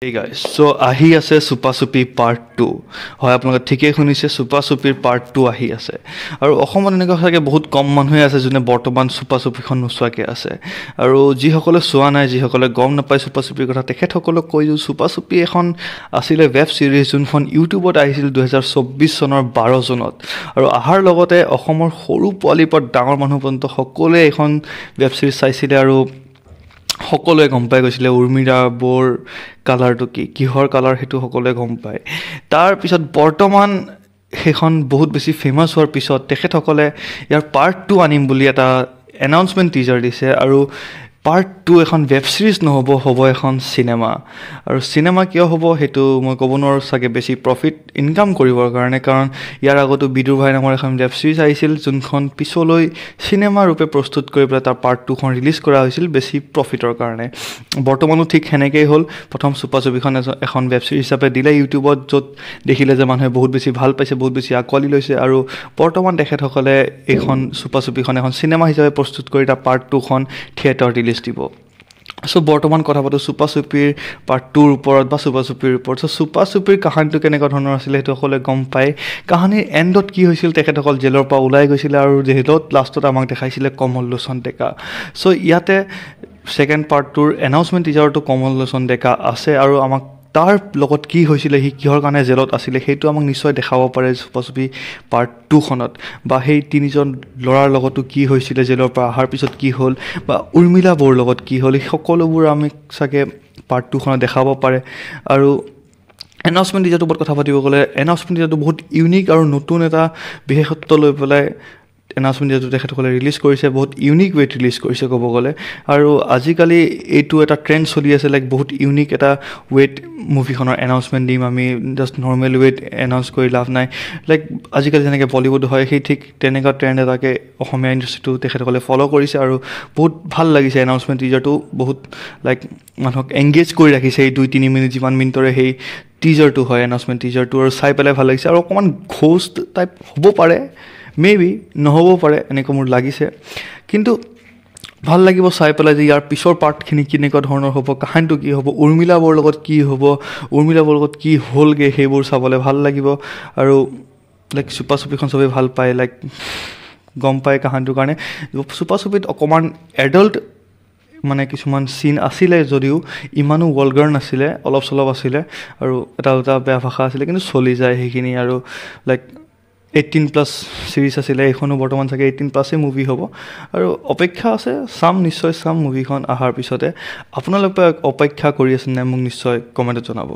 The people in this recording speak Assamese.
Hey guys, so ahi ase Super Supi Part 2 হয় আপোনালোকে ঠিকই শুনিছে Super Supi Part 2 আহি আছে আৰু অসমত এনেকুৱা থাকে বহুত কম মানুহে আছে যোনে বৰ্তমান Super Supi খন নোচোৱাকে আছে আৰু যিসকলে চোৱা নাই যিসকলে গম নাপায় Super Supi কথা তেখেতসকলক কৈ দিও Super Supi এখন আছিল ওয়েব সিৰিজ যোনখন ইউটিউবত আহিছিল 2024 চনৰ 12 জুনত আৰু আহাৰ লগতে অসমৰ সৰু পোৱালিৰ পৰা ডাঙৰ মানুহ পৰ্যন্ত সকলোৱে এখন ওয়েব সিৰিজ চাইছিল আৰু সকলোৱে গম পাই গৈছিলে উৰ্মিৰা বৰ কালাৰটো কিহৰ কালাৰ হেতু সকলোৱে গম পায় তাৰ পিছত বৰ্তমান হেখন বহুত বেছি ফেমাস হোৱাৰ পিছত তেখেতসকলে ইয়াৰ পাৰ্ট 2 আনিম বুলি এটা এনাউন্সমেন্ট টিজাৰ দিছে আৰু পাৰ্ট 2 এখন ওয়েব সিৰিজ নহব হ'ব এখন সিনেমা আৰু সিনেমা কিয় হ'ব হেতু মই ক'ব নোৱাৰো সাকে বেছি প্ৰফিট ইনকাম কৰিবৰ কাৰণে কাৰণ ইয়াৰ আগতো বিদুৰ ভাই নামৰ এখন ওয়েব সিৰিজ আহিছিল যোনখন পিছলৈ সিনেমা ৰূপে প্ৰস্তুত কৰি পেলাই তাৰ পাৰ্ট 2 খন ৰিলিজ কৰা হৈছিল বেছি প্ৰফিটৰ কাৰণে বৰ্তমানো ঠিক হেনেকেই হ'ল প্ৰথম Super Supi খন এখন ওয়েব সিৰিজ হিচাপে দিলে ইউটিউবত যত দেখিলে যে মানুহে বহুত বেছি ভাল পাইছে বহুত বেছি আকলি লৈছে আৰু বৰ্তমান তেখেতসকলে এখন Super Supi খন এখন সিনেমা হিচাপে প্ৰস্তুত কৰি তাৰ পাৰ্ট 2 খন থিয়েটাৰ ৰিলিজ দিব সো বৰ্তমান কথা পাতো Super Supiৰ পাৰ্ট 2 ৰ ওপৰত বা Super Supiৰ ওপৰত সো Super Supiৰ কাহিনীটো কেনেকুৱা ধৰণৰ আছিল হেতু সকলে গম পায় কাহিনীৰ এন্ডত কি হৈছিল তেখেতসকল জেলৰ পৰা ওলাই গৈছিল আৰু জেলত লাষ্টত আমাক দেখাইছিল কমল লোচন ডেকা সো ইয়াতে সেকেন্ড পাৰ্ট 2 ৰ এনাউন্সমেন্ট টিজাৰটো কমল লোচন ডেকা আছে আৰু আমাক তাৰ লগত কি হৈছিল হি কিহৰ কাৰণে জেলত আছিল হেতু আমাক নিশ্চয় দেখাব পাৰে Super Supi পাৰ্ট 2 খনত বা হেই তিনিজন লৰাৰ লগতো কি হৈছিল জেলৰ পৰা আহাৰ পিছত কি হ'ল বা উৰ্মিলা বৰ লগত কি হ'ল সকলোবোৰ আমি সাকে পাৰ্ট 2 খনত দেখাব পাৰে আৰু এনাউন্সমেন্ট টিজাৰটো ওপৰত কথা পাতিব গলে এনাউন্সমেন্ট টিজাৰটো বহুত ইউনিক আৰু নতুন এটা বিশেষত্ব লৈ পেলাই এনাউন্সমেন্ট যেটো তেখেতসকলে ৰিলিজ কৰিছে বহুত ইউনিক ৱেট ৰিলিজ কৰিছে ক'ব গলে আৰু আজিকালি এইটো এটা ট্ৰেন্ড চলি আছে লাইক বহুত ইউনিক এটা ৱেট মুভিখনৰ এনাউন্সমেন্ট দিম আমি জাস্ট নৰমাল ৱেট এনাউন্স কৰি লাভ নাই লাইক আজিকালি যেনেকৈ বলিউড হয় সেই ঠিক তেনেকুৱা ট্ৰেন্ড এটাকে অসমীয়া ইণ্ডাষ্ট্ৰিটো তেখেতসকলে ফলো কৰিছে আৰু বহুত ভাল লাগিছে এনাউন্সমেন্ট টিজাৰটো বহুত লাইক মানুহক এংগেজ কৰি ৰাখিছে এই 2-3 মিনিট যিমান মিনিটৰে সেই টিজাৰটো হয় এনাউন্সমেন্ট টিজাৰটো আৰু চাই পেলাই ভাল লাগিছে আৰু অকমান ঘোষ্ট টাইপ হ'ব পাৰে মেবি নহব পাৰে এনেকৈ মোৰ লাগিছে কিন্তু ভাল লাগিব চাই পেলাই যে ইয়াৰ পিছৰ পাৰ্টখিনি কিনেকুৱা ধৰণৰ হ'ব কাহিনীটো কি হ'ব উৰ্মিলা বৰ লগত কি হ'ব উৰ্মিলা বৰ লগত কি হ'লগে হেবোৰ চাবলৈ ভাল লাগিব আৰু লাইক Super Supi খন সবে ভাল পায় লাইক গম পায় কাহিনীটোৰ কাৰণে Super Supi অকমান এডাল্ট মানে কিছুমান সিন আছিল যদিও ইমানো ভলগাৰ নাছিলে অলপ চলপ আছিল আৰু এটা বেয়া ভাষা আছিল কিন্তু চলি যায় হেখিনি আৰু লাইক 18+ সিৰিজ আছিল এখনো বৰ্তমান থাকে 18+ এ মুভি হ'ব আৰু অপেক্ষা আছে নিশ্চয় মুভিখন আহাৰ পিছতে আপোনালোকে অপেক্ষা কৰি আছে নে মোক নিশ্চয় কমেন্টত জনাব